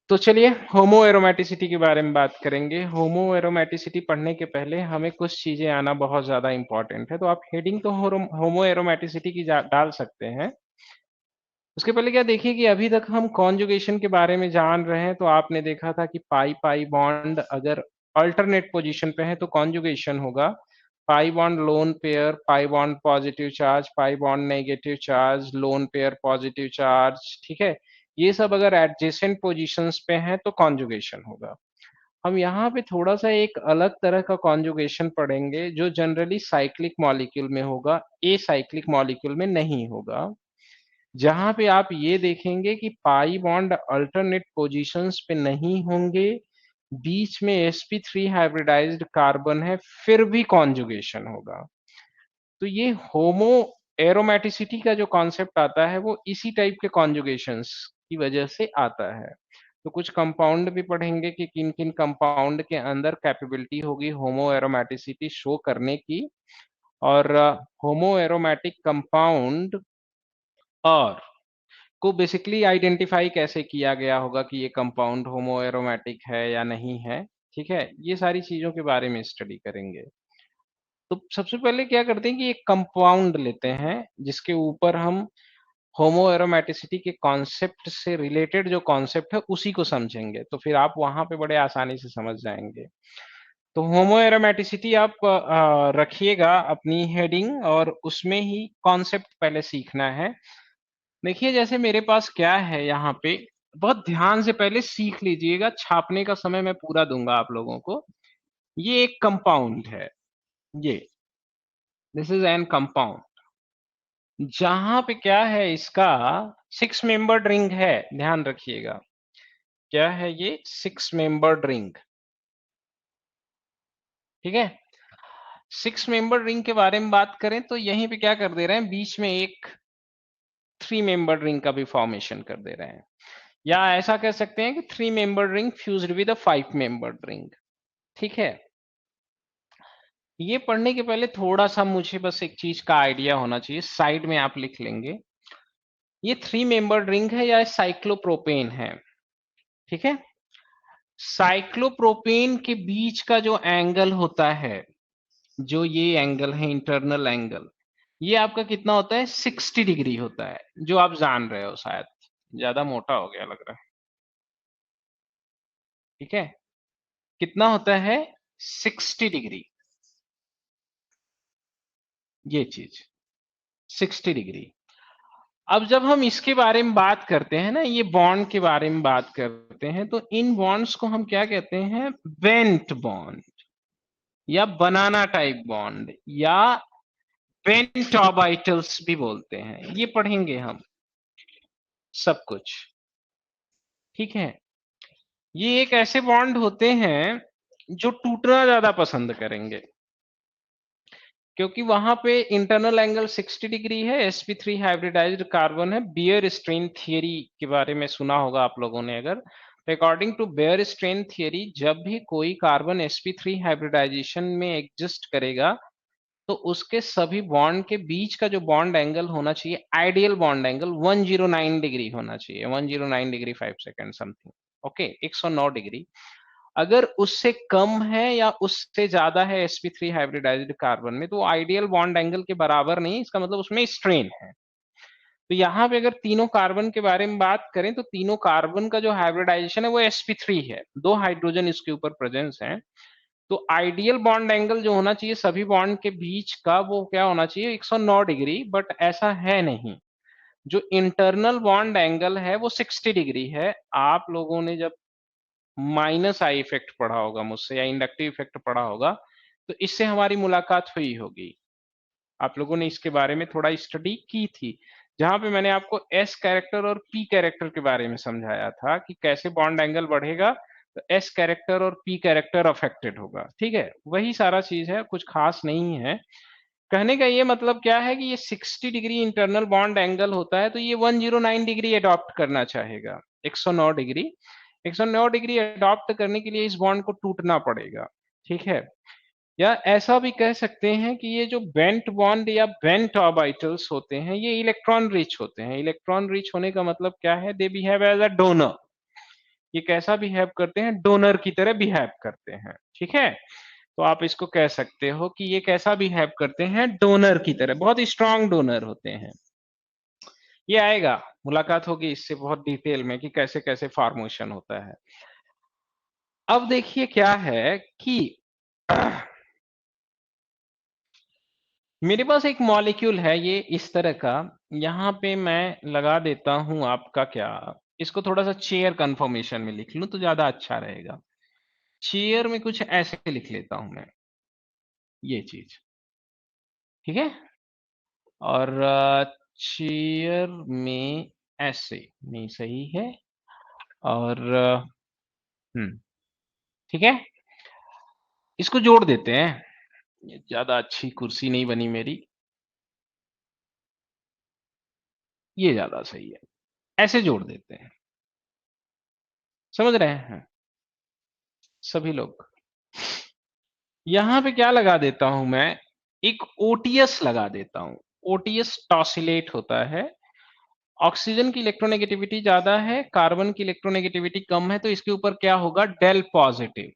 तो चलिए होमो एरोमेटिसिटी के बारे में बात करेंगे। होमो एरोमेटिसिटी पढ़ने के पहले हमें कुछ चीजें आना बहुत ज्यादा इंपॉर्टेंट है। तो आप हेडिंग तो होमो एरोमेटिसिटी की डाल सकते हैं। उसके पहले क्या देखिए कि अभी तक हम कॉन्जुगेशन के बारे में जान रहे हैं। तो आपने देखा था कि पाई पाई बॉन्ड अगर अल्टरनेट पोजीशन पे है तो कॉन्जुगेशन होगा। Pi bond lone pair, pi bond positive charge, pi bond negative charge, lone pair positive charge, ठीक है। ये सब अगर एडजेसेंट पोजीशंस पे हैं तो कॉन्जुगेशन होगा। हम यहाँ पे थोड़ा सा एक अलग तरह का कॉन्जुगेशन पढ़ेंगे जो जनरली साइक्लिक मॉलिक्यूल में होगा, ए साइक्लिक मॉलिक्यूल में नहीं होगा। जहां पे आप ये देखेंगे कि पाई बॉन्ड अल्टरनेट पोजीशंस पे नहीं होंगे, बीच में sp3 हाइब्रिडाइज्ड कार्बन है, फिर भी कॉन्जुगेशन होगा। तो ये होमो एरोमेटिसिटी का जो कॉन्सेप्ट आता है वो इसी टाइप के कॉन्जुगेशंस की वजह से आता है। तो कुछ कंपाउंड भी पढ़ेंगे कि किन किन कंपाउंड के अंदर कैपेबिलिटी होगी होमो एरोमेटिसिटी शो करने की। और होमो एरोमेटिक कंपाउंड और को बेसिकली आइडेंटिफाई कैसे किया गया होगा कि ये कंपाउंड होमो एरोमेटिक है या नहीं है, ठीक है। ये सारी चीजों के बारे में स्टडी करेंगे। तो सबसे पहले क्या करते हैं कि एक कंपाउंड लेते हैं जिसके ऊपर हम होमो एरोमेटिसिटी के कॉन्सेप्ट से रिलेटेड जो कॉन्सेप्ट है उसी को समझेंगे। तो फिर आप वहां पे बड़े आसानी से समझ जाएंगे। तो होमो एरोमेटिसिटी आप रखिएगा अपनी हेडिंग और उसमें ही कॉन्सेप्ट पहले सीखना है। देखिए जैसे मेरे पास क्या है यहाँ पे, बहुत ध्यान से पहले सीख लीजिएगा, छापने का समय मैं पूरा दूंगा आप लोगों को। ये एक कंपाउंड है, ये दिस इज एन कंपाउंड जहां पे क्या है इसका 6 मेंबर्ड रिंग है। ध्यान रखिएगा क्या है ये 6 मेंबर्ड रिंग, ठीक है। 6 मेंबर्ड रिंग के बारे में बात करें तो यहीं पे क्या कर दे रहे हैं, बीच में एक 3 मेंबर्ड रिंग का भी फॉर्मेशन कर दे रहे हैं। या ऐसा कह सकते हैं कि 3 membered ring fused with a 5 membered ring, ठीक है। ये पढ़ने के पहले थोड़ा सा मुझे बस एक चीज का आइडिया होना चाहिए, साइड में आप लिख लेंगे। ये 3 मेंबर्ड रिंग है या साइक्लोप्रोपेन है, ठीक है। साइक्लोप्रोपेन के बीच का जो एंगल होता है, जो ये एंगल है इंटरनल एंगल, ये आपका कितना होता है 60 डिग्री होता है, जो आप जान रहे हो शायद। ज्यादा मोटा हो गया लग रहा है, ठीक है। कितना होता है 60 डिग्री, ये चीज 60 डिग्री। अब जब हम इसके बारे में बात करते हैं ना, ये बॉन्ड के बारे में बात करते हैं, तो इन बॉन्ड्स को हम क्या कहते हैं, बेंट बॉन्ड या बनाना टाइप बॉन्ड या बेंट ऑर्बिटल्स भी बोलते हैं। ये पढ़ेंगे हम सब कुछ, ठीक है। ये एक ऐसे बॉन्ड होते हैं जो टूटना ज्यादा पसंद करेंगे, क्योंकि वहां पे इंटरनल एंगल 60 डिग्री है, sp3 हाइब्रिडाइज्ड कार्बन है। बियर स्ट्रेन थियरी के बारे में सुना होगा आप लोगों ने अगर, तो according to Baeyer strain theory जब भी कोई कार्बन sp3 हाइब्रिडाइजेशन में एग्जिस्ट करेगा तो उसके सभी बॉन्ड के बीच का जो बॉन्ड एंगल होना चाहिए, आइडियल बॉन्ड एंगल 109 डिग्री होना चाहिए, 109 degree 5 second something, okay 109 degree. अगर उससे कम है या उससे ज्यादा है sp3 हाइब्रिडाइज्ड कार्बन में, तो आइडियल बॉन्ड एंगल के बराबर नहीं, इसका मतलब उसमें स्ट्रेन है। तो यहाँ पे अगर तीनों कार्बन के बारे में बात करें तो तीनों कार्बन का जो हाइब्रिडाइजेशन है वो sp3 है, 2 हाइड्रोजन इसके ऊपर प्रेजेंस है। तो आइडियल बॉन्ड एंगल जो होना चाहिए सभी बॉन्ड के बीच का, वो क्या होना चाहिए 109 डिग्री, बट ऐसा है नहीं। जो इंटरनल बॉन्ड एंगल है वो 60 डिग्री है। आप लोगों ने जब माइनस आई इफेक्ट पढ़ा होगा मुझसे या इंडक्टिव इफेक्ट पढ़ा होगा तो इससे हमारी मुलाकात हुई होगी। आप लोगों ने इसके बारे में थोड़ा स्टडी की थी, जहां पे मैंने आपको एस कैरेक्टर और पी कैरेक्टर के बारे में समझाया था कि कैसे बॉन्ड एंगल बढ़ेगा तो एस कैरेक्टर और पी कैरेक्टर अफेक्टेड होगा, ठीक है। वही सारा चीज है, कुछ खास नहीं है। कहने का ये मतलब क्या है कि ये 60 डिग्री इंटरनल बॉन्ड एंगल होता है तो ये 109 डिग्री अडॉप्ट करना चाहेगा, 109 डिग्री। 109 डिग्री अडॉप्ट करने के लिए इस बॉन्ड को टूटना पड़ेगा, ठीक है। या ऐसा भी कह सकते हैं कि ये जो बेंट बॉन्ड या बेंट ऑर्बिटल्स होते हैं ये इलेक्ट्रॉन रिच होते हैं। इलेक्ट्रॉन रिच होने का मतलब क्या है, they behave as a donor. ये कैसा बिहेव करते हैं, डोनर की तरह बिहेव करते हैं। ठीक है, तो आप इसको कह सकते हो कि ये कैसा बिहेव करते हैं, डोनर की तरह, बहुत स्ट्रांग डोनर होते हैं। ये आएगा, मुलाकात होगी इससे बहुत डिटेल में कि कैसे कैसे फॉर्मेशन होता है। अब देखिए क्या है कि मेरे पास एक मॉलिक्यूल है ये इस तरह का, यहाँ पे मैं लगा देता हूं आपका क्या, इसको थोड़ा सा चेयर कन्फर्मेशन में लिख लूं तो ज्यादा अच्छा रहेगा। चेयर में कुछ ऐसे लिख लेता हूं मैं, ये चीज, ठीक है। और चेयर में ऐसे नहीं सही है, और ठीक है, इसको जोड़ देते हैं। ये ज्यादा अच्छी कुर्सी नहीं बनी मेरी, ये ज्यादा सही है, ऐसे जोड़ देते हैं। समझ रहे हैं सभी लोग? यहां पे क्या लगा देता हूं मैं, एक ओटीएस लगा देता हूं। ओटीएस टॉसिलेट होता है, ऑक्सीजन की इलेक्ट्रोनेगेटिविटी ज्यादा है, कार्बन की इलेक्ट्रोनेगेटिविटी कम है, तो इसके ऊपर क्या होगा, डेल पॉजिटिव।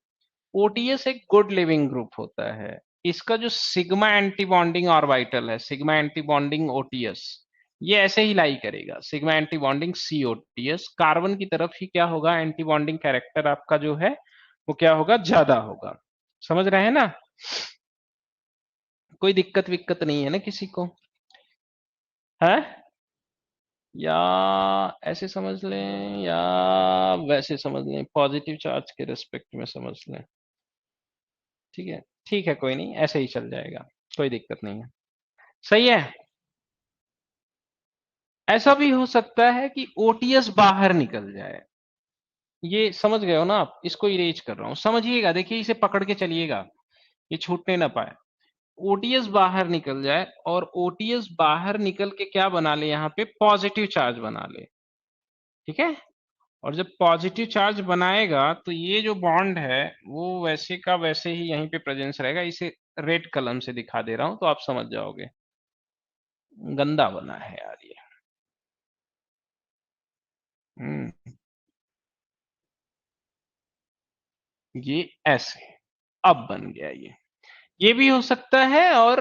ओटीएस एक गुड लिविंग ग्रुप होता है। इसका जो सिग्मा एंटी बॉन्डिंग ऑर्बिटल है, सिग्मा एंटी बॉन्डिंग ओटीएस, ये ऐसे ही लाई करेगा, सिग्मा एंटी बॉन्डिंग सीओटीएस। कार्बन की तरफ ही क्या होगा, एंटी बॉन्डिंग कैरेक्टर आपका जो है वो क्या होगा, ज्यादा होगा। समझ रहे हैं ना? कोई दिक्कत विक्कत नहीं है ना किसी को? है, या ऐसे समझ लें या वैसे समझ लें, पॉजिटिव चार्ज के रिस्पेक्ट में समझ लें? ठीक है, ठीक है, कोई नहीं, ऐसे ही चल जाएगा, कोई दिक्कत नहीं है। सही है। ऐसा भी हो सकता है कि ओटीएस बाहर निकल जाए, ये समझ गए हो ना आप? इसको इरेज कर रहा हूं, समझिएगा, देखिए इसे पकड़ के चलिएगा, ये छूटने ना पाए। ओटीएस बाहर निकल जाए, और ओटीएस बाहर निकल के क्या बना ले, यहाँ पे पॉजिटिव चार्ज बना ले। ठीक है, और जब पॉजिटिव चार्ज बनाएगा तो ये जो बॉन्ड है वो वैसे का वैसे ही यहीं पे प्रेजेंस रहेगा। इसे रेड कलम से दिखा दे रहा हूं तो आप समझ जाओगे। गंदा बना है यार ये। हम्म, ये ऐसे अब बन गया ये भी हो सकता है और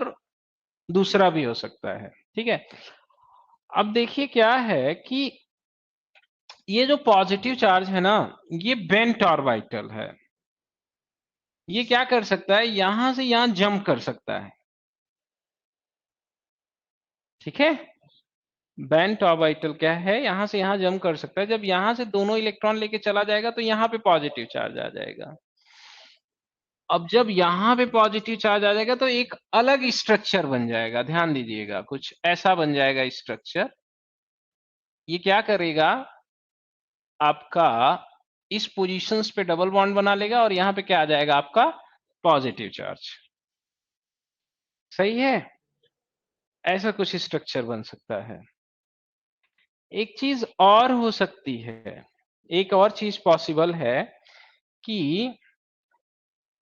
दूसरा भी हो सकता है। ठीक है, अब देखिए क्या है कि ये जो पॉजिटिव चार्ज है ना, ये बेंट ऑर्बिटल है। ये क्या कर सकता है, यहां से यहां जंप कर सकता है। ठीक है, बेंट ऑर्बिटल क्या है, यहां से यहां जंप कर सकता है। जब यहां से दोनों इलेक्ट्रॉन लेके चला जाएगा तो यहां पे पॉजिटिव चार्ज आ जाएगा। अब जब यहां पे पॉजिटिव चार्ज आ जाएगा तो एक अलग स्ट्रक्चर बन जाएगा, ध्यान दीजिएगा, कुछ ऐसा बन जाएगा स्ट्रक्चर। ये क्या करेगा, आपका इस पोजीशंस पे डबल बॉन्ड बना लेगा, और यहां पे क्या आ जाएगा, आपका पॉजिटिव चार्ज। सही है, ऐसा कुछ स्ट्रक्चर बन सकता है। एक चीज और हो सकती है, एक और चीज पॉसिबल है कि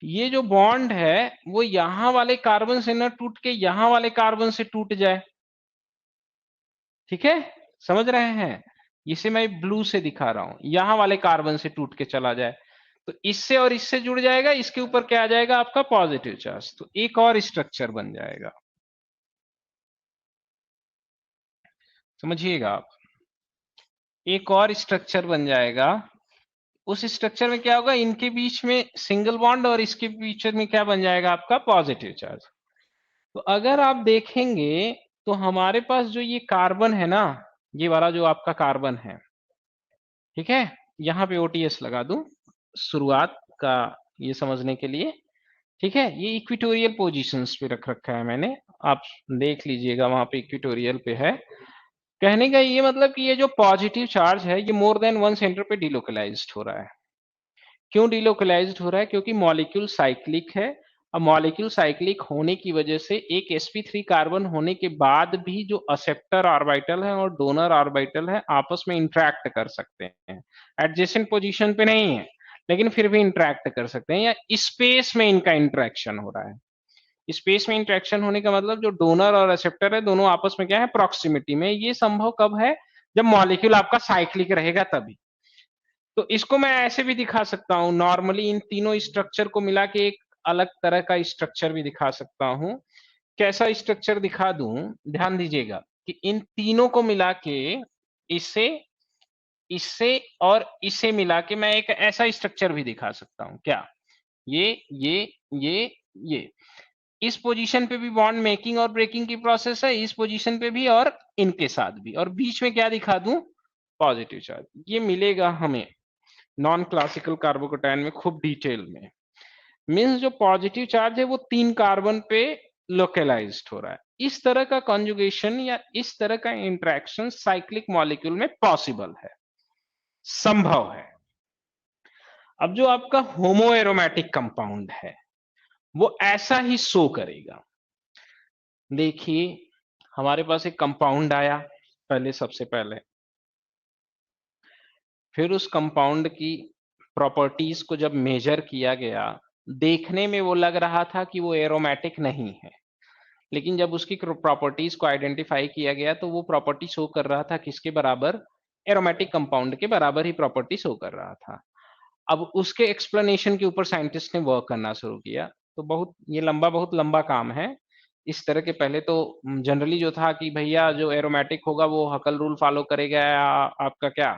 ये जो बॉन्ड है वो यहां वाले कार्बन से न टूट के यहां वाले कार्बन से टूट जाए। ठीक है, समझ रहे हैं? इसे मैं ब्लू से दिखा रहा हूं, यहां वाले कार्बन से टूट के चला जाए, तो इससे और इससे जुड़ जाएगा, इसके ऊपर क्या आ जाएगा, आपका पॉजिटिव चार्ज, तो एक और स्ट्रक्चर बन जाएगा। समझिएगा आप, एक और स्ट्रक्चर बन जाएगा। उस स्ट्रक्चर में क्या होगा, इनके बीच में सिंगल बॉन्ड और इसके बीच में क्या बन जाएगा, आपका पॉजिटिव चार्ज। तो अगर आप देखेंगे तो हमारे पास जो ये कार्बन है ना, ये वाला जो आपका कार्बन है, ठीक है, यहाँ पे ओटीएस लगा दूं शुरुआत का ये समझने के लिए। ठीक है, ये इक्विटोरियल पोजीशंस पे रख रखा है मैंने, आप देख लीजिएगा, वहां पे इक्विटोरियल पे है। कहने का ये मतलब कि ये जो पॉजिटिव चार्ज है ये मोर देन वन सेंटर पे डिलोकलाइज्ड हो रहा है। क्यों डिलोकलाइज्ड हो रहा है, क्योंकि मॉलिक्यूल साइक्लिक है। अब मॉलिक्यूल साइक्लिक होने की वजह से एक sp3 कार्बन होने के बाद भी जो एक्सेप्टर ऑर्बिटल है और डोनर ऑर्बिटल है आपस में इंटरेक्ट कर सकते हैं। एडजेसेंट पोजीशन पे नहीं है, लेकिन फिर भी इंटरेक्ट कर सकते हैं, या स्पेस में इनका इंटरेक्शन हो रहा है। स्पेस में इंटरेक्शन होने का मतलब जो डोनर और एक्सेप्टर है दोनों आपस में क्या है, प्रॉक्सिमिटी में। ये संभव कब है, जब मॉलिक्यूल आपका साइक्लिक रहेगा तभी। तो इसको मैं ऐसे भी दिखा सकता हूं, नॉर्मली इन तीनों स्ट्रक्चर को मिला के एक अलग तरह का स्ट्रक्चर भी दिखा सकता हूं। कैसा स्ट्रक्चर दिखा दूं, ध्यान दीजिएगा कि इन तीनों को मिला के, इसे, इससे और इसे मिला के मैं एक ऐसा स्ट्रक्चर भी दिखा सकता हूं। क्या? ये ये ये ये इस पोजीशन पे भी बॉन्ड मेकिंग और ब्रेकिंग की प्रोसेस है, इस पोजीशन पे भी और इनके साथ भी, और बीच में क्या दिखा दूं? Positive charge. ये मिलेगा हमें नॉन क्लासिकल कार्बोकैटायन में खूब डिटेल में। मींस जो पॉजिटिव चार्ज है वो 3 कार्बन पे लोकलाइज्ड हो रहा है। इस तरह का कॉन्जुगेशन या इस तरह का इंटरेक्शन साइक्लिक मॉलिक्यूल में पॉसिबल है, संभव है। अब जो आपका होमो एरोमेटिक कंपाउंड है वो ऐसा ही शो करेगा। देखिए, हमारे पास एक कंपाउंड आया पहले, सबसे पहले, फिर उस कंपाउंड की प्रॉपर्टीज को जब मेजर किया गया, देखने में वो लग रहा था कि वो एरोमेटिक नहीं है, लेकिन जब उसकी प्रॉपर्टीज को आइडेंटिफाई किया गया तो वो प्रॉपर्टी शो कर रहा था किसके बराबर? एरोमेटिक कंपाउंड के बराबर ही प्रॉपर्टी शो कर रहा था। अब उसके एक्सप्लेनेशन के ऊपर साइंटिस्ट ने वर्क करना शुरू किया। तो बहुत लंबा काम है। इस तरह के पहले तो जनरली जो था कि भैया जो एरोमेटिक होगा वो हकल रूल फॉलो करेगा, या आपका क्या,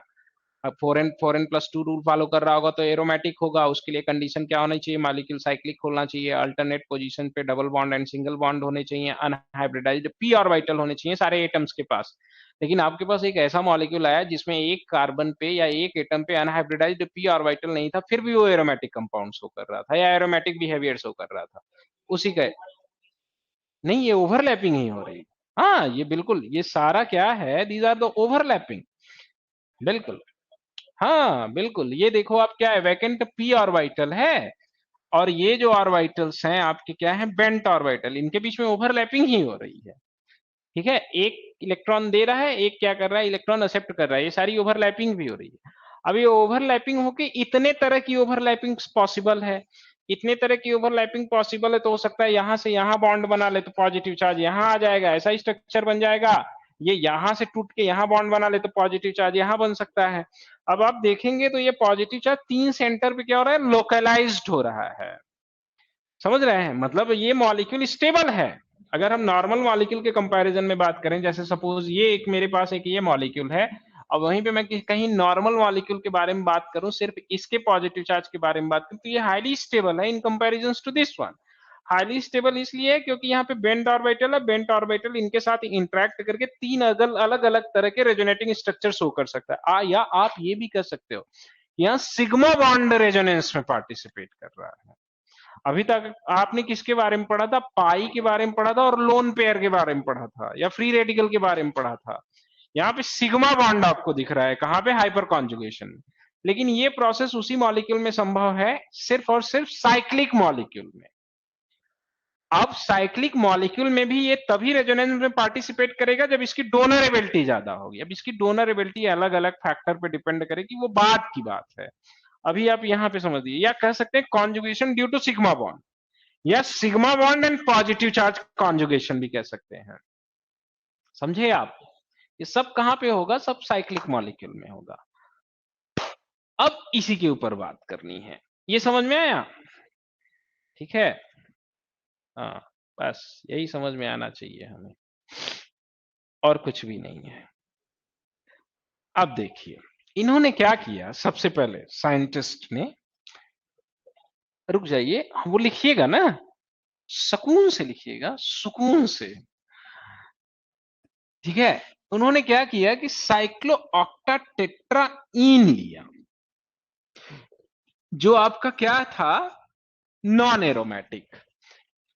अब 4n+2 रूल फॉलो कर रहा होगा तो एरोमेटिक होगा। उसके लिए कंडीशन क्या होनी चाहिए? मॉलिक्यूल साइक्लिक होना चाहिए, अल्टरनेट पोजीशन पे double bond and single bond होने चाहिए, अनहाइब्रिडाइज्ड p ऑर्बिटल होने चाहिए सारे एटम्स के पास। लेकिन आपके पास एक ऐसा मॉलिक्यूल आया जिसमें एक कार्बन पे या एक एटम पे अनहाइब्रिडाइज्ड p ऑर्बिटल नहीं था, फिर भी वो एरोमेटिक कंपाउंड शो कर रहा था या एरोमेटिक बिहेवियर शो कर रहा था। उसी का नहीं, ये ओवरलैपिंग ही हो रही है। हाँ, ये बिल्कुल, ये सारा क्या है, दीज आर द ओवरलैपिंग। बिल्कुल, हाँ बिल्कुल। ये देखो आप, क्या है, वैकेंट p ऑर्बिटल है, और ये जो ऑर्बिटल्स हैं आपके क्या है, बेंट ऑर्बिटल, इनके बीच में ओवरलैपिंग ही हो रही है। ठीक है, एक इलेक्ट्रॉन दे रहा है, एक क्या कर रहा है, इलेक्ट्रॉन एक्सेप्ट कर रहा है, ये सारी ओवरलैपिंग भी हो रही है। अब ये ओवरलैपिंग होके इतने तरह की ओवरलैपिंग पॉसिबल है, इतने तरह की ओवरलैपिंग पॉसिबल है, तो हो सकता है यहां से यहां बॉन्ड बना ले तो पॉजिटिव चार्ज यहां आ जाएगा, ऐसा स्ट्रक्चर बन जाएगा। ये यहां से टूट के यहां बॉन्ड बना ले तो पॉजिटिव चार्ज यहां बन सकता है। अब आप देखेंगे तो ये पॉजिटिव चार्ज 3 सेंटर पे क्या हो रहा है, लोकलाइज्ड हो रहा है। समझ रहे हैं? मतलब ये मॉलिक्यूल स्टेबल है। अगर हम नॉर्मल मॉलिक्यूल के कंपैरिजन में बात करें, जैसे सपोज ये एक मेरे पास एक ये मॉलिक्यूल है, और वहीं पे मैं कहीं नॉर्मल मॉलिक्यूल के बारे में बात करूं, सिर्फ इसके पॉजिटिव चार्ज के बारे में बात करूं, तो ये हाईली स्टेबल है in comparison to this one. Highly stable इसलिए है क्योंकि यहाँ पे बेंट ऑर्बिटल है, बेंट ऑर्बिटल इनके साथ इंटरेक्ट करके 3 अलग अलग तरह के रेजोनेटिंग स्ट्रक्चर शो कर सकता है। या आप ये भी कर सकते हो, यहाँ सिग्मा बॉन्ड रेजोनेंस में पार्टिसिपेट कर रहा है। अभी तक आपने किसके बारे में पढ़ा था? पाई के बारे में पढ़ा था और लोन पेयर के बारे में पढ़ा था, या फ्री रेडिकल के बारे में पढ़ा था। यहाँ पे सिग्मा बॉन्ड आपको दिख रहा है कहां पे? हाइपर कॉन्जुगेशन में। लेकिन ये प्रोसेस उसी मॉलिक्यूल में संभव है, सिर्फ और सिर्फ साइक्लिक मॉलिक्यूल में। अब साइक्लिक मॉलिक्यूल में भी ये तभी रेजोनेंस में पार्टिसिपेट करेगा जब इसकी डोनरेबिलिटी ज्यादा होगी। अब इसकी डोनरेबिलिटी अलग अलग फैक्टर पे डिपेंड करेगी, वो बाद की बात है। अभी आप यहां पे समझ लीजिए, या कह सकते हैं conjugation due to sigma bond, या sigma bond and positive charge conjugation भी कह सकते हैं। समझे आप? ये सब कहां पे होगा? सब साइक्लिक मॉलिक्यूल में होगा। अब इसी के ऊपर बात करनी है। ये समझ में आया? ठीक है, हाँ, बस यही समझ में आना चाहिए हमें, और कुछ भी नहीं है। अब देखिए, इन्होंने क्या किया, सबसे पहले साइंटिस्ट ने, रुक जाइए, वो लिखिएगा ना, सुकून से लिखिएगा, सुकून से। ठीक है, उन्होंने क्या किया कि साइक्लो ऑक्टाटेट्राईन लिया, जो आपका क्या था, नॉन एरोमेटिक,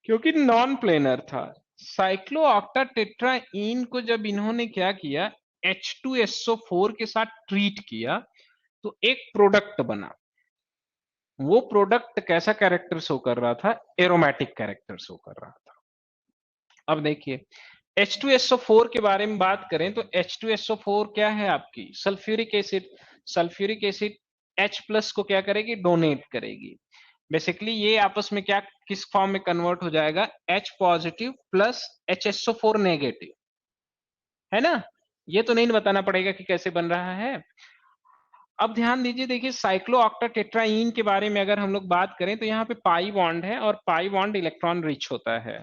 क्योंकि नॉन प्लेनर था। साइक्लो ऑक्टाटेट्राईन को जब इन्होंने क्या किया, H2SO4 के साथ ट्रीट किया, तो एक प्रोडक्ट बना। वो प्रोडक्ट कैसा कैरेक्टर शो कर रहा था? एरोमेटिक कैरेक्टर शो कर रहा था। अब देखिए, H2SO4 के बारे में बात करें तो H2SO4 क्या है आपकी? Sulphuric acid. Sulphuric acid H+ को क्या करेगी? डोनेट करेगी। बेसिकली ये आपस में क्या, किस फॉर्म में कन्वर्ट हो जाएगा? H positive plus HSO4 negative, है ना? ये तो नहीं बताना पड़ेगा कि कैसे बन रहा है। अब ध्यान दीजिए, देखिए साइक्लोऑक्टाटेट्राईन के बारे में अगर हम लोग बात करें तो यहाँ पे पाई बॉन्ड है और पाई बॉन्ड इलेक्ट्रॉन रिच होता है।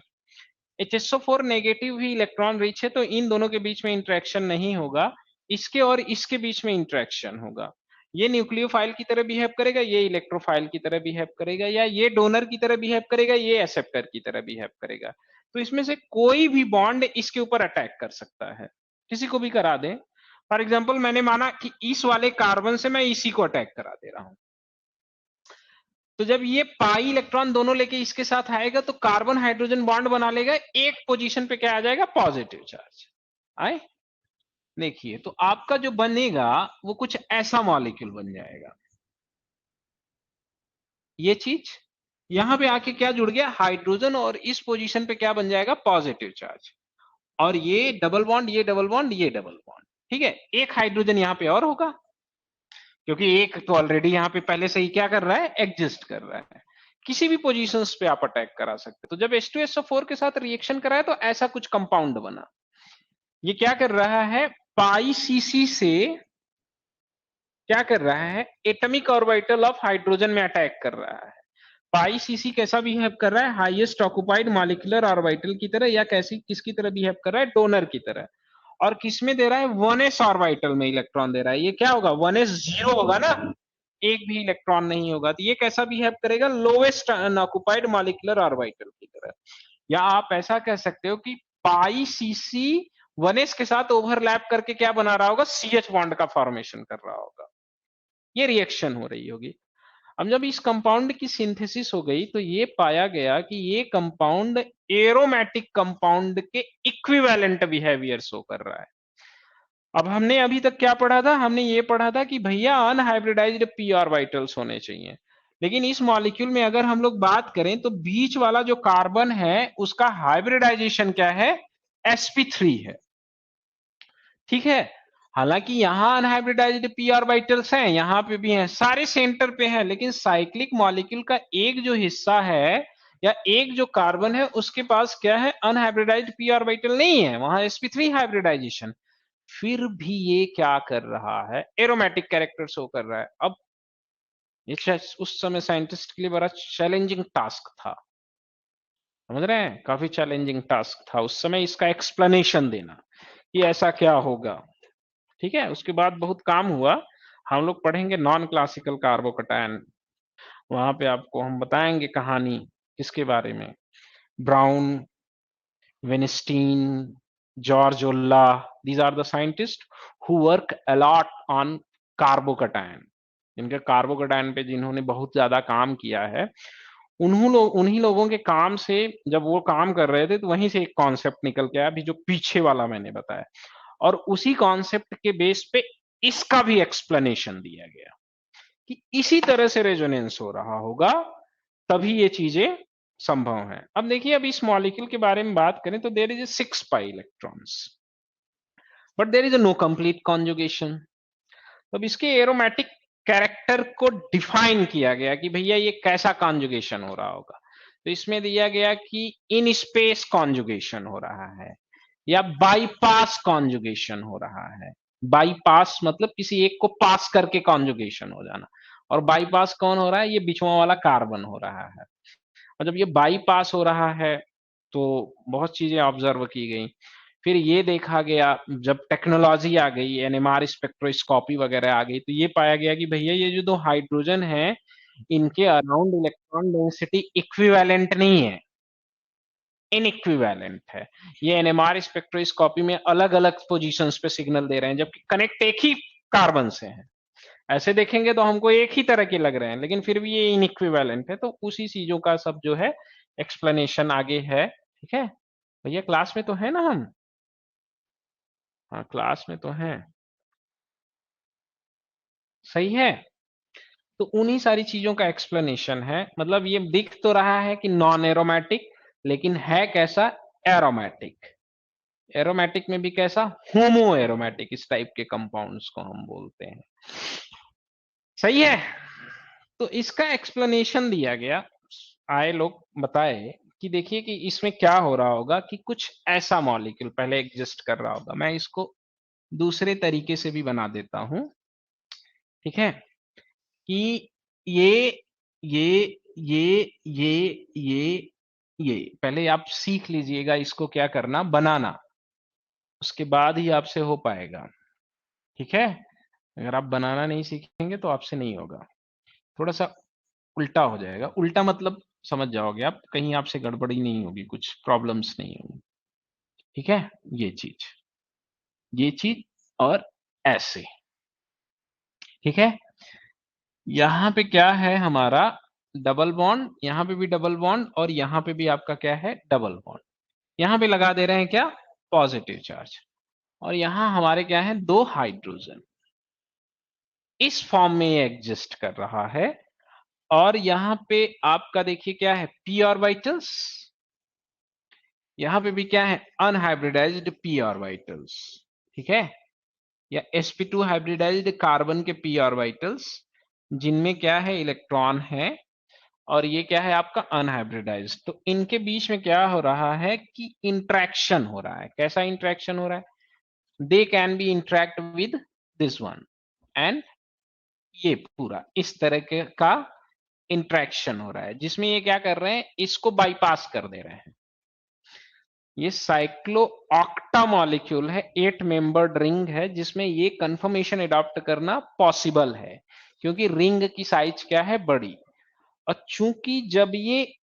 HSO4 नेगेटिव ही इलेक्ट्रॉन रिच है, तो इन दोनों के बीच में इंटरेक्शन नहीं होगा, इसके और इसके बीच में इंटरेक्शन होगा। ये न्यूक्लियोफाइल की तरह बिहेव करेगा, ये इलेक्ट्रोफाइल की तरह बिहेव करेगा, या ये डोनर की तरह बिहेव करेगा, ये एक्सेप्टर की तरह बिहेव करेगा। तो इसमें से कोई भी बॉन्ड इसके ऊपर अटैक कर सकता है, किसी को भी करा दे। फॉर एग्जाम्पल मैंने माना कि इस वाले कार्बन से मैं इसी को अटैक करा दे रहा हूं, तो जब ये पाई इलेक्ट्रॉन दोनों लेके इसके साथ आएगा तो कार्बन हाइड्रोजन बॉन्ड बना लेगा, एक पोजीशन पे क्या आ जाएगा, पॉजिटिव चार्ज आए। देखिए तो आपका जो बनेगा वो कुछ ऐसा मॉलिक्यूल बन जाएगा। ये चीज यहां पे आके क्या जुड़ गया, हाइड्रोजन, और इस पोजीशन पे क्या बन जाएगा, पॉजिटिव चार्ज। और ये डबल बॉन्ड, ये डबल बॉन्ड, ये डबल बॉन्ड, ठीक है। एक हाइड्रोजन यहां पे और होगा, क्योंकि एक तो ऑलरेडी यहाँ पे पहले से ही क्या कर रहा है, एग्जिस्ट कर रहा है। किसी भी पोजीशंस पे आप अटैक करा सकते। तो जब H2SO4 के साथ रिएक्शन कराए तो ऐसा कुछ कंपाउंड बना। ये क्या कर रहा है, पाई सीसी से क्या कर रहा है, एटॉमिक ऑर्बिटल ऑफ हाइड्रोजन में अटैक कर रहा है। पाई सीसी कैसा बिहेव कर रहा है, हाईएस्ट ऑक्युपाइड मॉलिक्यूलर ऑर्बिटल की तरह, या कैसी किसकी तरह बिहेव कर रहा है, डोनर की तरह। और किसमें दे रहा है, 1s ऑर्बिटल में इलेक्ट्रॉन दे रहा है। ये क्या होगा, 1s जीरो होगा ना, एक भी इलेक्ट्रॉन नहीं होगा। तो ये कैसा बिहेव करेगा, लोएस्ट अनऑक्युपाइड मॉलिक्यूलर ऑर्बिटल की तरह। या आप ऐसा कह सकते हो कि पाई सीसी 1s के साथ ओवरलैप करके क्या बना रहा होगा, CH बॉन्ड का फॉर्मेशन कर रहा होगा। ये रिएक्शन हो रही होगी। अब जब इस कंपाउंड की सिंथेसिस हो गई तो ये पाया गया कि ये कंपाउंड एरोमेटिक कंपाउंड के इक्विवेलेंट बिहेवियर शो कर रहा है। अब हमने अभी तक क्या पढ़ा था, हमने ये पढ़ा था कि भैया अनहाइब्रिडाइज्ड p ऑर्बिटल्स होने चाहिए, लेकिन इस मॉलिक्यूल में अगर हम लोग बात करें तो बीच वाला जो कार्बन है उसका हाइब्रिडाइजेशन क्या है, sp3 है, ठीक है। हालांकि यहां अनहाइब्रिडाइज्ड p ऑर्बिटल्स हैं, यहां पे भी हैं, सारे सेंटर पे हैं, लेकिन साइक्लिक मॉलिक्यूल का एक जो हिस्सा है या एक जो कार्बन है उसके पास क्या है, अनहाइब्रिडाइज्ड p ऑर्बिटल नहीं है, वहां sp3 हाइब्रिडाइजेशन। फिर भी ये क्या कर रहा है, एरोमेटिक कैरेक्टर शो कर रहा है। अब ये उस समय साइंटिस्ट के लिए बड़ा चैलेंजिंग टास्क था, समझ रहे हैं, काफी चैलेंजिंग टास्क था उस समय इसका एक्सप्लेनेशन देना कि ऐसा क्या होगा, ठीक है। उसके बाद बहुत काम हुआ, हम लोग पढ़ेंगे नॉन क्लासिकल कार्बोकैटायन, वहां पे आपको हम बताएंगे कहानी किसके बारे में, brown, Weinstein, George Olla, these are the scientists who work a lot on carbocation. इनके कार्बोकैटायन पे जिन्होंने बहुत ज्यादा काम किया है, उन्हीं लोगों के काम से जब वो काम कर रहे थे तो वहीं से एक कॉन्सेप्ट निकल के आया, अभी जो पीछे वाला मैंने बताया, और उसी कॉन्सेप्ट के बेस पे इसका भी एक्सप्लेनेशन दिया गया कि इसी तरह से रेजोनेंस हो रहा होगा, तभी ये चीजें संभव है। अब देखिए, अब इस मॉलिक्यूल के बारे में बात करें तो there is a 6 pi electrons, but there is a no complete conjugation. अब इसके एरोमेटिक कैरेक्टर को डिफाइन किया गया कि भैया ये कैसा कॉन्जुगेशन हो रहा होगा। तो इसमें दिया गया कि इन स्पेस कॉन्जुगेशन हो रहा है या बाईपास कॉन्जुगेशन हो रहा है। बाईपास मतलब किसी एक को पास करके कॉन्जुगेशन हो जाना, और बाईपास कौन हो रहा है, ये बीचवा वाला कार्बन हो रहा है। और जब ये बाईपास हो रहा है तो बहुत चीजें ऑब्जर्व की गई। फिर ये देखा गया, जब टेक्नोलॉजी आ गई, एनएमआर स्पेक्ट्रोस्कोपी वगैरह आ गई, तो ये पाया गया कि भैया ये जो दो हाइड्रोजन है इनके अराउंड इलेक्ट्रॉन डेंसिटी इक्विवेलेंट नहीं है, इनइक्विवेलेंट है। ये एनएमआर स्पेक्ट्रोस्कोपी में अलग अलग पोजीशंस पे सिग्नल दे रहे हैं, जबकि कनेक्ट एक ही कार्बन से है। ऐसे देखेंगे तो हमको एक ही तरह के लग रहे हैं, लेकिन फिर भी ये इनइक्विवेलेंट है। तो उसी चीजों का सब जो है एक्सप्लेनेशन आगे है, ठीक है भैया। क्लास में तो है ना हम, हाँ क्लास में तो है, सही है। तो उन्हीं सारी चीजों का एक्सप्लेनेशन है, मतलब ये दिख तो रहा है कि नॉन एरोमेटिक, लेकिन है कैसा, एरोमेटिक। एरोमेटिक में भी कैसा, होमो एरोमेटिक, इस टाइप के कंपाउंड्स को हम बोलते हैं, सही है। तो इसका एक्सप्लेनेशन दिया गया, आए लोग बताए कि देखिए कि इसमें क्या हो रहा होगा कि कुछ ऐसा मॉलिक्यूल पहले एग्जिस्ट कर रहा होगा। मैं इसको दूसरे तरीके से भी बना देता हूं, ठीक है, कि ये ये ये ये ये ये पहले आप सीख लीजिएगा इसको क्या करना, बनाना, उसके बाद ही आपसे हो पाएगा। ठीक है, अगर आप बनाना नहीं सीखेंगे तो आपसे नहीं होगा, थोड़ा सा उल्टा हो जाएगा। उल्टा मतलब समझ जाओगे आप, कहीं आपसे गड़बड़ी नहीं होगी, कुछ प्रॉब्लम्स नहीं होगी। ठीक है, ये चीज, ये चीज, और ऐसे। ठीक है, यहां पे क्या है हमारा, डबल बॉन्ड, यहां पे भी डबल बॉन्ड, और यहां पे भी आपका क्या है, डबल बॉन्ड। यहां पे लगा दे रहे हैं क्या, पॉजिटिव चार्ज, और यहां हमारे क्या है, दो हाइड्रोजन। इस फॉर्म में ये एग्जिस्ट कर रहा है। और यहां पे आपका देखिए क्या है, पी ऑर्बिटल्स, यहां पे भी क्या है, अनहाइब्रिडाइज्ड पी ऑर्बिटल्स। ठीक है, या sp2 हाइब्रिडाइज्ड कार्बन के पी ऑर्बिटल्स, जिनमें क्या है, इलेक्ट्रॉन है, और ये क्या है आपका अनहाइब्रिडाइज्ड। तो इनके बीच में क्या हो रहा है कि इंट्रैक्शन हो रहा है। कैसा इंट्रैक्शन हो रहा है, दे can B interact with this one, and ये पूरा इस तरह के का इंट्रैक्शन हो रहा है, जिसमें ये क्या कर रहे हैं, इसको बाईपास कर दे रहे हैं। ये साइक्लो ऑक्टा मॉलिक्यूल है, 8 मेंबर्ड रिंग है, जिसमें ये कंफर्मेशन अडॉप्ट करना पॉसिबल है, क्योंकि रिंग की साइज क्या है, बड़ी। और चूंकि जब ये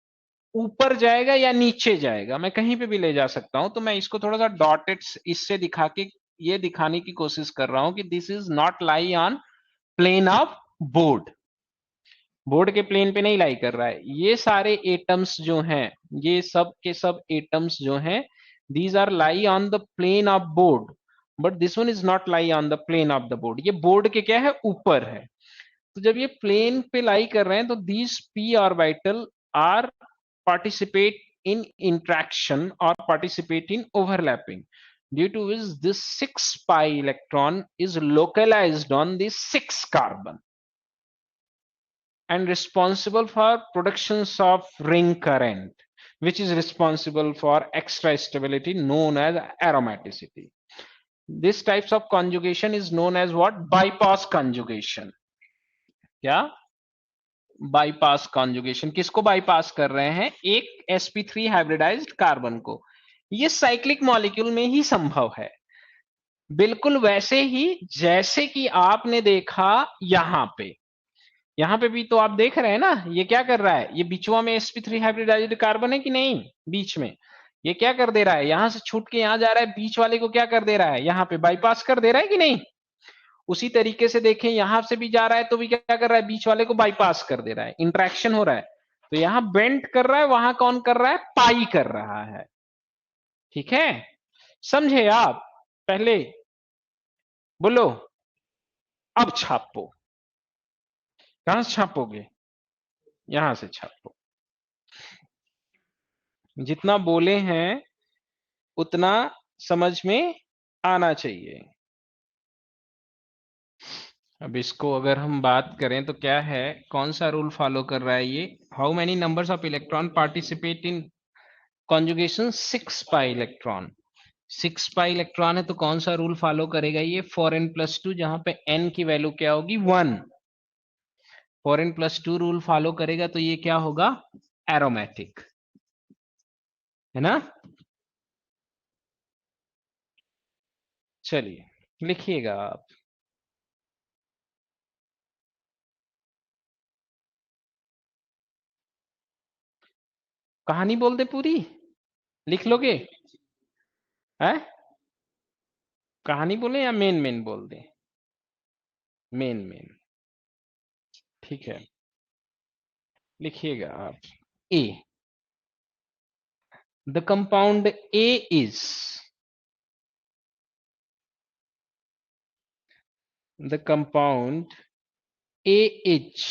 ऊपर जाएगा या नीचे जाएगा, मैं कहीं पे भी ले जा सकता हूं, तो मैं इसको थोड़ा सा डॉटेड इससे दिखा के ये दिखाने की कोशिश कर रहा हूं कि this is not lie on plane of board. Board के प्लेन पे नहीं लाई कर रहा है। ये सारे एटम्स जो हैं, ये सब के सब एटम्स जो हैं, these are lie on the plane of board, but this one is not lie on the plane of the board. ये बोर्ड के क्या है, ऊपर है। तो जब ये प्लेन पे लाई कर रहे हैं, तो these p orbital are participate in interaction or participate in overlapping, due to which this 6 pi electron is localized on the 6 carbon and responsible for productions of ring current, which is responsible for extra stability known as aromaticity. This types of conjugation is known as what, bypass conjugation। क्या, bypass conjugation. किसको bypass कर रहे हैं, एक sp3 hybridised carbon को। ये cyclic molecule में ही संभव है, बिल्कुल वैसे ही जैसे कि आपने देखा यहां पे। यहां पे भी तो आप देख रहे हैं ना, ये क्या कर रहा है, ये बीचवा में sp3 हाइब्रिडाइज्ड कार्बन है कि नहीं, बीच में। ये क्या कर दे रहा है, यहां से छूट के यहां जा रहा है, बीच वाले को क्या कर दे रहा है, यहां पे बाईपास कर दे रहा है कि नहीं। उसी तरीके से देखें, यहां से भी जा रहा है तो भी क्या कर रहा है, बीच वाले को बाईपास कर दे रहा है, इंट्रैक्शन हो रहा है। तो यहां बेंट कर रहा है, वहां कौन कर रहा है, पाई कर रहा है। ठीक है, समझे आप। पहले बोलो, अब छापो। कहां से छापोगे, यहां से छापो। जितना बोले हैं उतना समझ में आना चाहिए। अब इसको अगर हम बात करें तो क्या है, कौन सा रूल फॉलो कर रहा है ये, how many numbers of electron participate in conjugation, 6 pi electron. 6 pi electron है तो कौन सा रूल फॉलो करेगा ये, 4n+2, जहां पे n की वैल्यू क्या होगी, 1। 4n+2 रूल फॉलो करेगा तो ये क्या होगा, एरोमेटिक, है ना। चलिए लिखिएगा आप। कहानी बोल दे पूरी, लिख लोगे, है। कहानी बोले या मेन मेन बोल दे, मेन मेन। ठीक है, लिखिएगा आप। A, the compound A is, the compound A is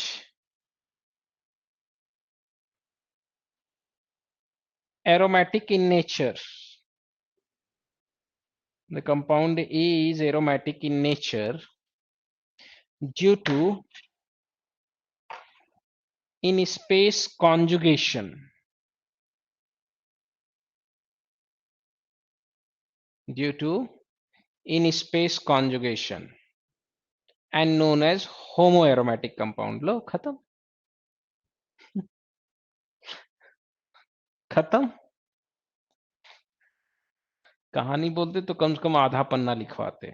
aromatic in nature. The compound A is aromatic in nature due to in space conjugation. Due to in space conjugation. And known as homoaromatic compound. लो खत्म, खत्म। कहानी बोलते तो कम से कम आधा पन्ना लिखवाते।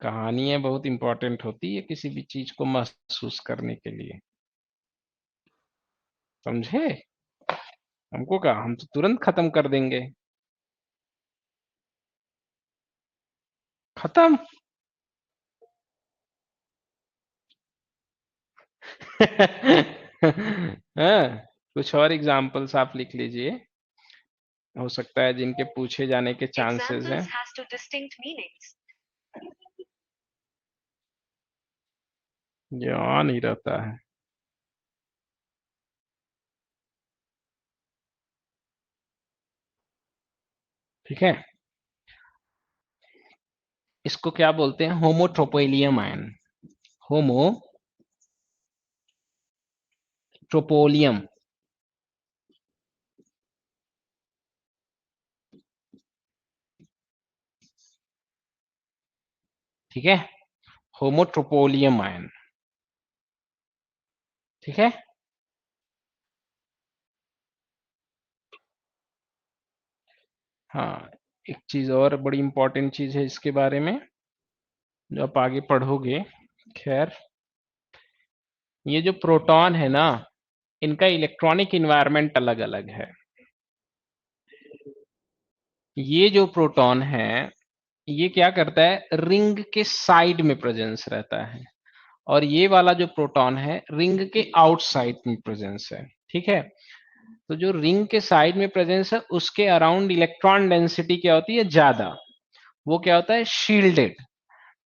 कहानियां बहुत इंपॉर्टेंट होती है किसी भी चीज को महसूस करने के लिए, समझे? हमको कहा, हम तो तुरंत खत्म कर देंगे। खत्म। हाँ, कुछ और एग्जाम्पल्स आप लिख लीजिए, हो सकता है जिनके पूछे जाने के चांसेस हैं। ये ऑन ही रहता है। ठीक है, इसको क्या बोलते हैं? होमोट्रोपोलियम आयन। होमोट्रोपोलियम। ठीक है, होमोट्रोपोलियम आयन। ठीक है, हाँ। एक चीज और बड़ी इंपॉर्टेंट चीज है इसके बारे में, जो आप आगे पढ़ोगे। खैर, ये जो प्रोटॉन है ना, इनका इलेक्ट्रॉनिक इन्वायरमेंट अलग अलग है। ये जो प्रोटॉन है, ये क्या करता है, रिंग के साइड में प्रेजेंस रहता है, और ये वाला जो प्रोटॉन है रिंग के आउटसाइड में प्रेजेंस है। ठीक है, तो जो रिंग के साइड में प्रेजेंस है उसके अराउंड इलेक्ट्रॉन डेंसिटी क्या होती है, ज्यादा। वो क्या होता है, शील्डेड।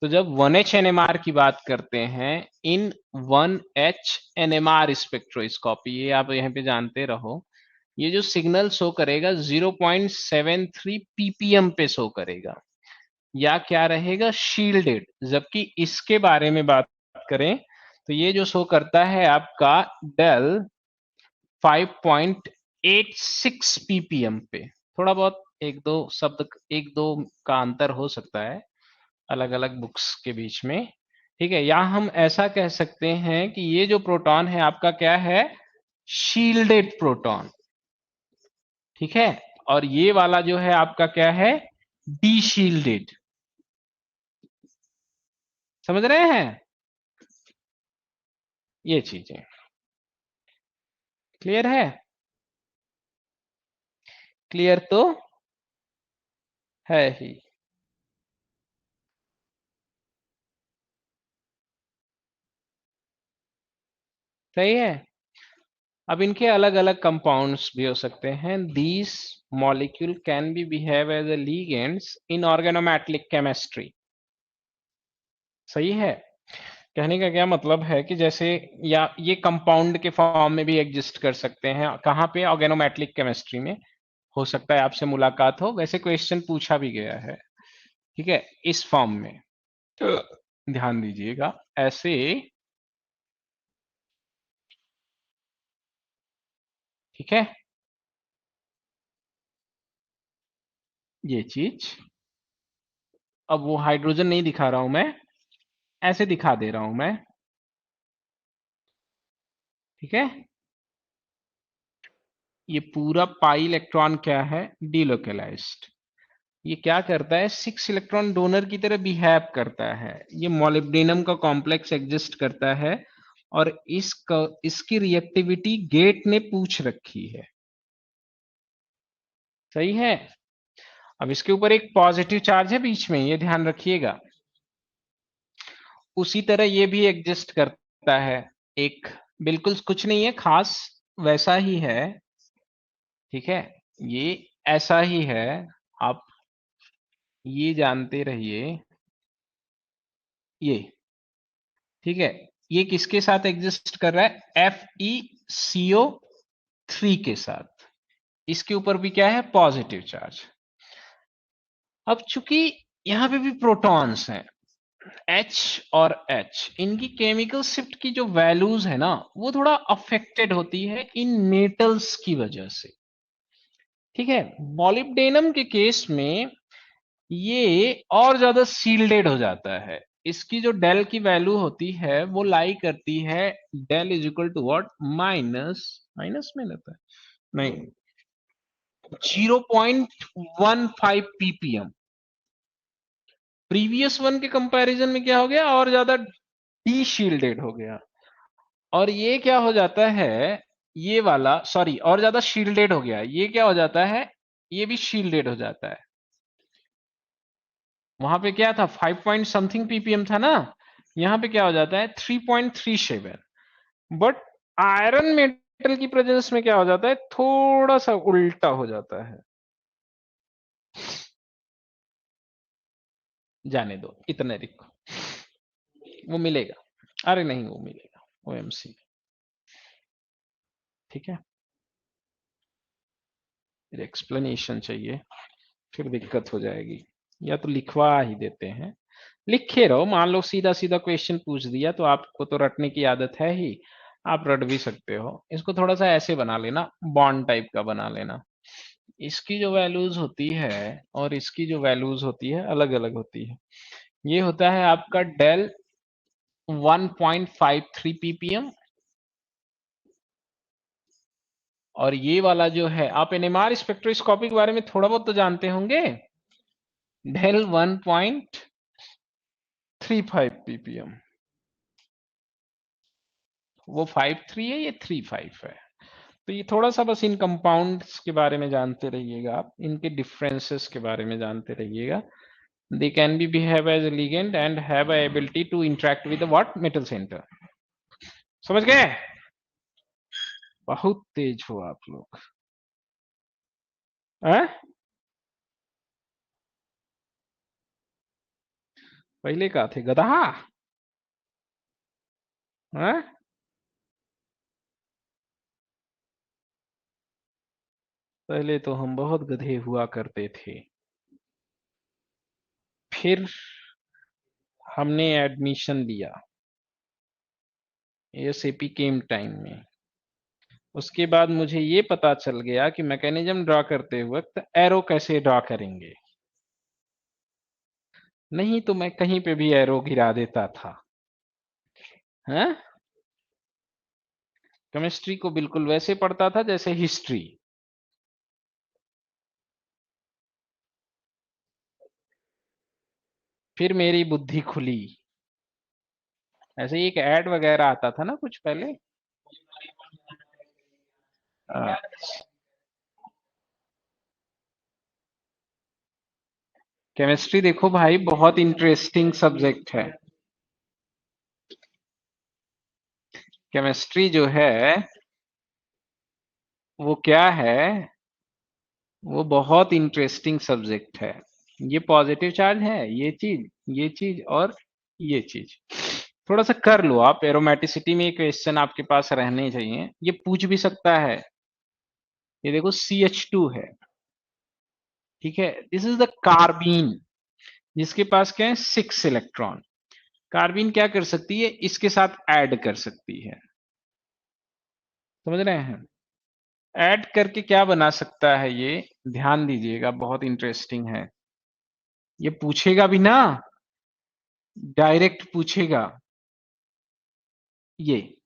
तो जब 1H NMR की बात करते हैं, इन 1H NMR स्पेक्ट्रोस्कोपी, ये आप यहाँ पे जानते रहो, ये जो सिग्नल शो करेगा 0.73 ppm पे शो करेगा, या क्या रहेगा, शील्डेड। जबकि इसके बारे में बात करें तो ये जो शो करता है आपका डेल 5.86 ppm पे। थोड़ा बहुत एक दो शब्द, एक दो का अंतर हो सकता है अलग अलग बुक्स के बीच में। ठीक है, या हम ऐसा कह सकते हैं कि ये जो प्रोटॉन है आपका क्या है, शील्डेड प्रोटॉन। ठीक है, और ये वाला जो है आपका क्या है, डीशील्डेड। समझ रहे हैं ये चीजें? क्लियर है? क्लियर तो है ही। सही है। अब इनके अलग अलग कंपाउंड्स भी हो सकते हैं। These molecule can be behave as a ligands in organometallic chemistry. सही है। कहने का क्या मतलब है कि जैसे, या ये कंपाउंड के फॉर्म में भी एग्जिस्ट कर सकते हैं। कहाँ पे? ऑर्गेनोमेटेलिक केमिस्ट्री में। हो सकता है आपसे मुलाकात हो, वैसे क्वेश्चन पूछा भी गया है। ठीक है, इस फॉर्म में तो ध्यान दीजिएगा ऐसे। ठीक है, ये चीज। अब वो हाइड्रोजन नहीं दिखा रहा हूं मैं, ऐसे दिखा दे रहा हूं मैं। ठीक है, ये पूरा पाई इलेक्ट्रॉन क्या है, डीलोकलाइज्ड। ये क्या करता है, 6 इलेक्ट्रॉन डोनर की तरह बिहेव करता है। ये मोलिब्डेनम का कॉम्प्लेक्स एग्जिस्ट करता है, और इसकी रिएक्टिविटी गेट ने पूछ रखी है। सही है। अब इसके ऊपर एक पॉजिटिव चार्ज है बीच में, ये ध्यान रखिएगा। उसी तरह ये भी एग्जिस्ट करता है। एक, बिल्कुल कुछ नहीं है खास, वैसा ही है। ठीक है, ये ऐसा ही है। आप ये जानते रहिए। ये, ठीक है, ये किसके साथ एग्जिस्ट कर रहा है, FeCO3 के साथ। इसके ऊपर भी क्या है, पॉजिटिव चार्ज। अब चूंकि यहां पे भी प्रोटॉन्स हैं, H और H, इनकी केमिकल शिफ्ट की जो वैल्यूज है ना, वो थोड़ा अफेक्टेड होती है इन मेटल्स की वजह से। ठीक है, मॉलिब्डेनम के केस में ये और ज्यादा सील्डेड हो जाता है। इसकी जो डेल की वैल्यू होती है वो लाई करती है del is equal to what, minus, minus में लेता है नहीं, 0.15 ppm। प्रीवियस वन के कंपैरिजन में क्या हो गया, और ज्यादा डीशील्डेड हो गया। और ये क्या हो जाता है, ये वाला सॉरी और ज्यादा शील्डेड हो गया, ये क्या हो जाता है, ये भी शील्डेड हो जाता है। वहां पे क्या था, 5 पॉइंट समथिंग पीपीएम था ना, यहां पे क्या हो जाता है 3.37। बट आयरन मेटल की प्रेजेंस में क्या हो जाता है, थोड़ा सा उल्टा हो जाता है। जाने दो, इतने लिखो, वो मिलेगा। अरे नहीं, वो मिलेगा ओएमसी। ठीक है, फिर एक्सप्लेनेशन चाहिए, फिर दिक्कत हो जाएगी। या तो लिखवा ही देते हैं, लिखे रहो। मान लो सीधा सीधा क्वेश्चन पूछ दिया तो आपको तो रटने की आदत है ही, आप रट भी सकते हो। इसको थोड़ा सा ऐसे बना लेना, बॉन्ड टाइप का बना लेना। इसकी जो वैल्यूज होती है और इसकी जो वैल्यूज होती है अलग अलग होती है। ये होता है आपका डेल 1.53 ppm, और ये वाला जो है, आप एनएमआर स्पेक्ट्रोस्कोपी के बारे में थोड़ा बहुत तो जानते होंगे। डेल 1.35 ppm, वो 53 है, ये 35 है। तो ये थोड़ा सा बस इन कंपाउंड्स के बारे में जानते रहिएगा, आप इनके डिफरेंसेस के बारे में जानते रहिएगा। They can be behave as a ligand and have a ability to interact with what, metal centre. समझ गए? बहुत तेज हो आप लोग। हैं? पहले कहा थे गधा? हैं? पहले तो हम बहुत गधे हुआ करते थे। फिर हमने एडमिशन लिया एएसएपी केम टाइम में। उसके बाद मुझे ये पता चल गया कि मैकेनिज्म ड्रॉ करते वक्त एरो कैसे ड्रॉ करेंगे। नहीं तो मैं कहीं पे भी एरो गिरा देता था। हैं? केमिस्ट्री को बिल्कुल वैसे पढ़ता था जैसे हिस्ट्री। फिर मेरी बुद्धि खुली। ऐसे ही एक ऐड वगैरह आता था ना कुछ पहले। केमिस्ट्री देखो भाई, बहुत इंटरेस्टिंग सब्जेक्ट है। केमिस्ट्री जो है वो क्या है, वो बहुत इंटरेस्टिंग सब्जेक्ट है। ये पॉजिटिव चार्ज है, ये चीज और ये चीज थोड़ा सा कर लो आप। एरोमेटिसिटी में एक क्वेश्चन आपके पास रहने चाहिए, ये पूछ भी सकता है। ये देखो CH2 है, ठीक है, दिस इज द कार्बीन, जिसके पास क्या है 6 इलेक्ट्रॉन। कार्बीन क्या कर सकती है, इसके साथ ऐड कर सकती है। समझ रहे हैं? ऐड करके क्या बना सकता है ये, ध्यान दीजिएगा, बहुत इंटरेस्टिंग है। ये पूछेगा भी ना, डायरेक्ट पूछेगा ये।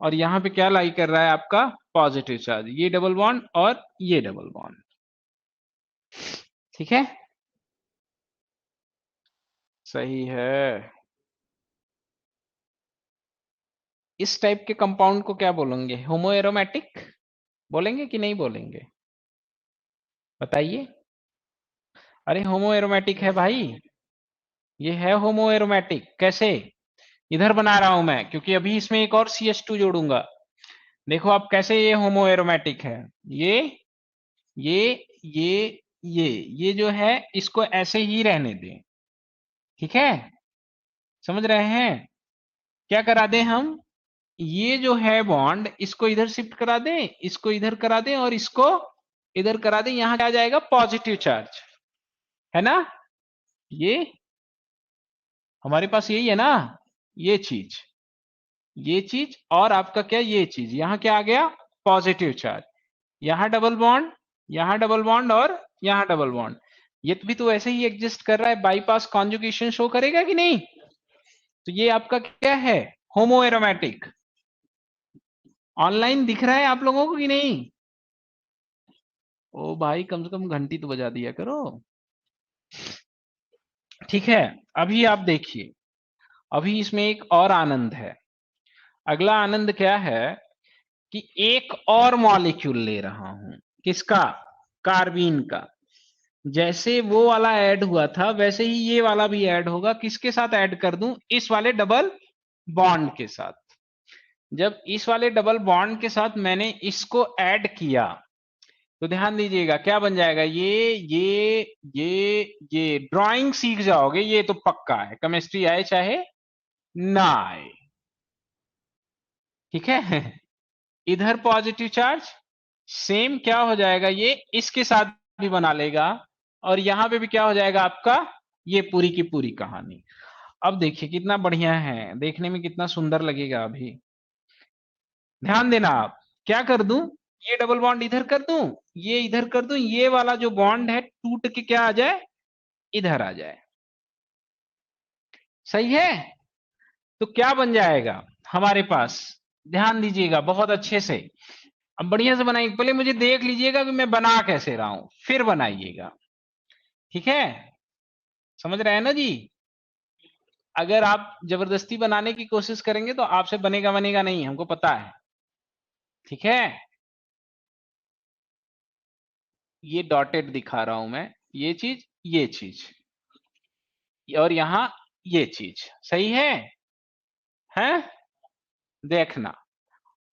और यहां पे क्या लाई कर रहा है आपका पॉजिटिव चार्ज, ये डबल बॉन्ड और ये डबल बॉन्ड। ठीक है, सही है। इस टाइप के कंपाउंड को क्या बोलेंगे, होमो एरोमेटिक बोलेंगे कि नहीं बोलेंगे, बताइए। अरे होमो एरोमेटिक है भाई, ये है होमो एरोमेटिक। कैसे, इधर बना रहा हूं मैं, क्योंकि अभी इसमें एक और CH2 जोड़ूंगा। देखो आप कैसे ये होमो एरोमेटिक है। ये ये ये ये जो है इसको ऐसे ही रहने दें। ठीक है, समझ रहे हैं? क्या करा दें हम, ये जो है बॉन्ड इसको इधर शिफ्ट करा दें, इसको इधर करा दें और इसको इधर करा दें। यहां क्या आ जाएगा, पॉजिटिव चार्ज, है ना? ये हमारे पास यही है ना, ये चीज, ये चीज और आपका क्या, ये चीज। यहां क्या आ गया, पॉजिटिव चार्ज। यहां डबल बॉन्ड, यहां डबल बॉन्ड और यहां डबल बॉन्ड। ये भी तो ऐसे ही एग्जिस्ट कर रहा है, बाईपास कॉन्जुगेशन शो करेगा कि नहीं? तो ये आपका क्या है? होमो एरोमेटिक। ऑनलाइन दिख रहा है आप लोगों को कि नहीं? ओ भाई, कम से कम घंटी तो बजा दिया करो। ठीक है, अभी आप देखिए, अभी इसमें एक और आनंद है। अगला आनंद क्या है कि एक और मॉलिक्यूल ले रहा हूं। किसका? कार्बीन का। जैसे वो वाला ऐड हुआ था वैसे ही ये वाला भी ऐड होगा। किसके साथ ऐड कर दूं? इस वाले डबल बॉन्ड के साथ। जब इस वाले डबल बॉन्ड के साथ मैंने इसको ऐड किया तो ध्यान दीजिएगा क्या बन जाएगा। ये ड्राइंग सीख जाओगे, ये तो पक्का है, केमिस्ट्री आए चाहे ना आए। ठीक है। इधर पॉजिटिव चार्ज सेम क्या हो जाएगा, ये इसके साथ भी बना लेगा, और यहां पे भी क्या हो जाएगा आपका, ये पूरी की पूरी कहानी। अब देखिए कितना बढ़िया है, देखने में कितना सुंदर लगेगा। अभी ध्यान देना, आप क्या कर दूं, ये डबल बॉन्ड इधर कर दूं, ये इधर कर दूं, ये वाला जो बॉन्ड है टूट के क्या आ जाए, इधर आ जाए। सही है? तो क्या बन जाएगा हमारे पास? ध्यान दीजिएगा बहुत अच्छे से। अब बढ़िया से बनाइए, पहले मुझे देख लीजिएगा कि मैं बना कैसे रहा हूं, फिर बनाइएगा। ठीक है? समझ रहे हैं ना जी? अगर आप जबरदस्ती बनाने की कोशिश करेंगे तो आपसे बनेगा बनेगा नहीं, हमको पता है। ठीक है? ये डॉटेड दिखा रहा हूं मैं, ये चीज और यहां ये चीज। सही है? देखना,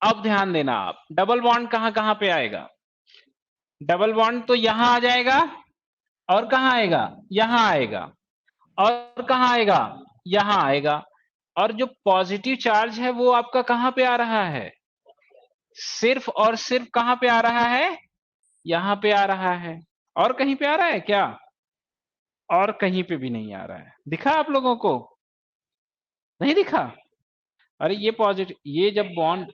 अब ध्यान देना, आप डबल बॉन्ड कहां कहां पे आएगा? डबल बॉन्ड तो यहां आ जाएगा, और कहां आएगा, यहां आएगा, और कहां आएगा, यहां आएगा। और जो पॉजिटिव चार्ज है वो आपका कहां पे आ रहा है? सिर्फ और सिर्फ कहां पे आ रहा है? यहां पे आ रहा है। और कहीं पे आ रहा है क्या? और कहीं पे भी नहीं आ रहा है। दिखा आप लोगों को? नहीं दिखा? अरे ये पॉजिटिव, ये जब बॉन्ड,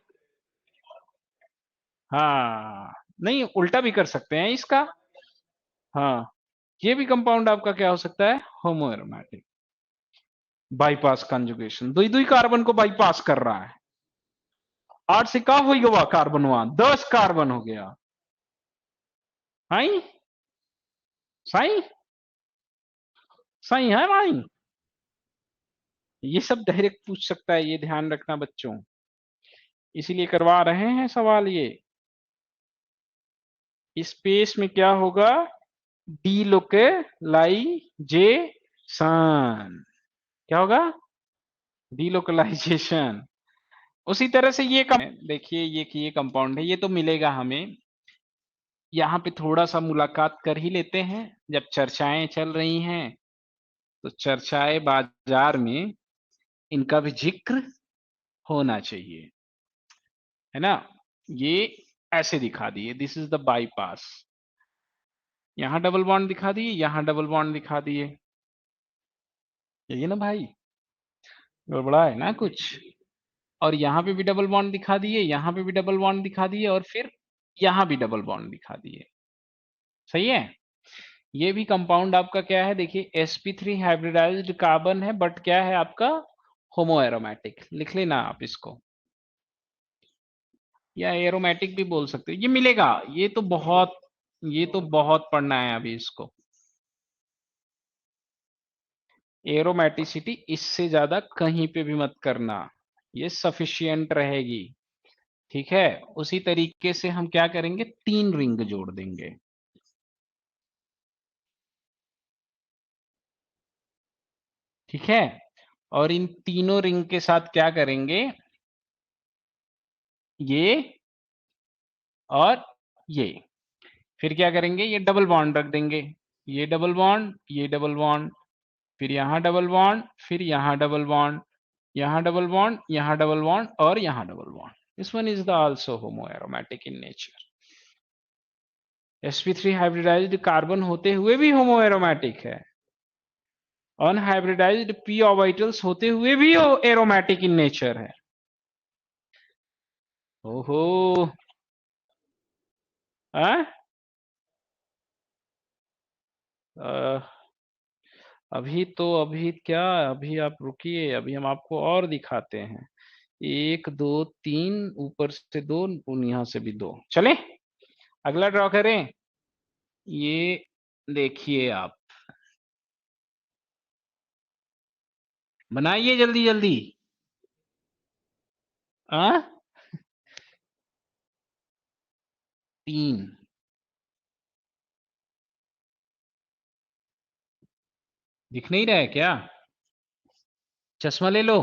हाँ, नहीं उल्टा भी कर सकते हैं इसका। हाँ, ये भी कंपाउंड आपका क्या हो सकता है, होमोएरोमेटिक। बाईपास कंजुगेशन, दुई दुई कार्बन को बाईपास कर रहा है। 8 से का हो गया कार्बन, वहां 10 कार्बन हो गया। हाई साई, सही है भाई। ये सब डायरेक्ट पूछ सकता है, ये ध्यान रखना बच्चों, इसीलिए करवा रहे हैं सवाल ये। स्पेस में क्या होगा, डीलोकलाइजेशन। क्या होगा? डीलोकलाइजेशन। उसी तरह से ये देखिए, ये कंपाउंड है, ये तो मिलेगा हमें। यहाँ पे थोड़ा सा मुलाकात कर ही लेते हैं, जब चर्चाएं चल रही हैं तो चर्चाएं बाजार में इनका भी जिक्र होना चाहिए, है ना? ये ऐसे दिखा दिए, दिस इज द बाईपास। यहां डबल बॉन्ड दिखा दिए, यहां डबल बॉन्ड दिखा दिए। यही ना भाई, गड़बड़ा है ना कुछ? और यहाँ पे भी डबल बॉन्ड दिखा दिए, यहाँ पे भी डबल बॉन्ड दिखा दिए, और फिर यहाँ भी डबल बॉन्ड दिखा दिए। सही है? ये भी कंपाउंड आपका क्या है, देखिए sp3 हाइब्रिडाइज्ड कार्बन है, बट क्या है आपका, होमो एरोमेटिक। लिख लेना आप इसको, या एरोमेटिक भी बोल सकते हो, ये मिलेगा। ये तो बहुत पढ़ना है अभी इसको। एरोमेटिसिटी इससे ज्यादा कहीं पे भी मत करना, ये सफिशियंट रहेगी। ठीक है? उसी तरीके से हम क्या करेंगे, 3 रिंग जोड़ देंगे। ठीक है? और इन तीनों रिंग के साथ क्या करेंगे, ये और ये। फिर क्या करेंगे, ये डबल बॉन्ड रख देंगे, ये डबल बॉन्ड, ये डबल बॉन्ड, फिर यहां डबल बॉन्ड, फिर यहां डबल बॉन्ड, यहां डबल बॉन्ड, यहां डबल बॉन्ड, और यहां double bond. This one is the also homoaromatic in nature. sp3 hybridised carbon होते हुए भी होमोएरोमेटिक है, अनहाइब्रिडाइज्ड p ऑर्बिटल्स होते हुए भी एरोमेटिक इन नेचर है। ओहो, आ? अभी क्या, अभी आप रुकिए, अभी हम आपको और दिखाते हैं। 1 2 3, ऊपर से 2, यहाँ से भी 2, चले अगला ड्रॉ करें। ये देखिए आप, बनाइए जल्दी जल्दी। आ 3, दिख नहीं रहा है क्या? चश्मा ले लो।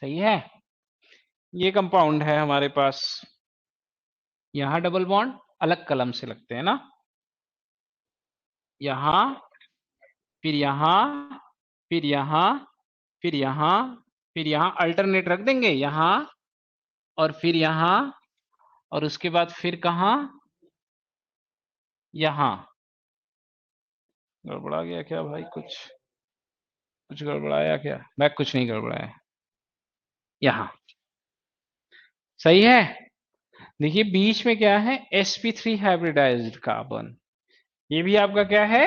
सही है, ये कंपाउंड है हमारे पास। यहां डबल बॉन्ड अलग कलम से लगते हैं ना, यहां, फिर यहां, फिर यहां, फिर यहां, फिर यहां अल्टरनेट रख देंगे, यहां और फिर यहां, और उसके बाद फिर कहां, यहां। गड़बड़ा गया क्या भाई? कुछ कुछ गड़बड़ाया क्या? मैं कुछ नहीं गड़बड़ाया। यहां सही है। देखिए बीच में क्या है, sp3 हाइब्रिडाइज्ड कार्बन। ये भी आपका क्या है,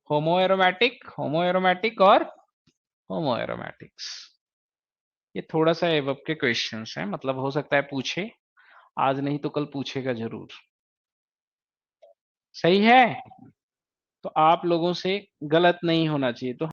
होमो एरोमेटिक, होमो एरोमेटिक और होमो एरोमेटिक्स। ये थोड़ा सा एवब के क्वेश्चंस हैं, मतलब हो सकता है पूछे, आज नहीं तो कल पूछेगा जरूर। सही है, तो आप लोगों से गलत नहीं होना चाहिए। तो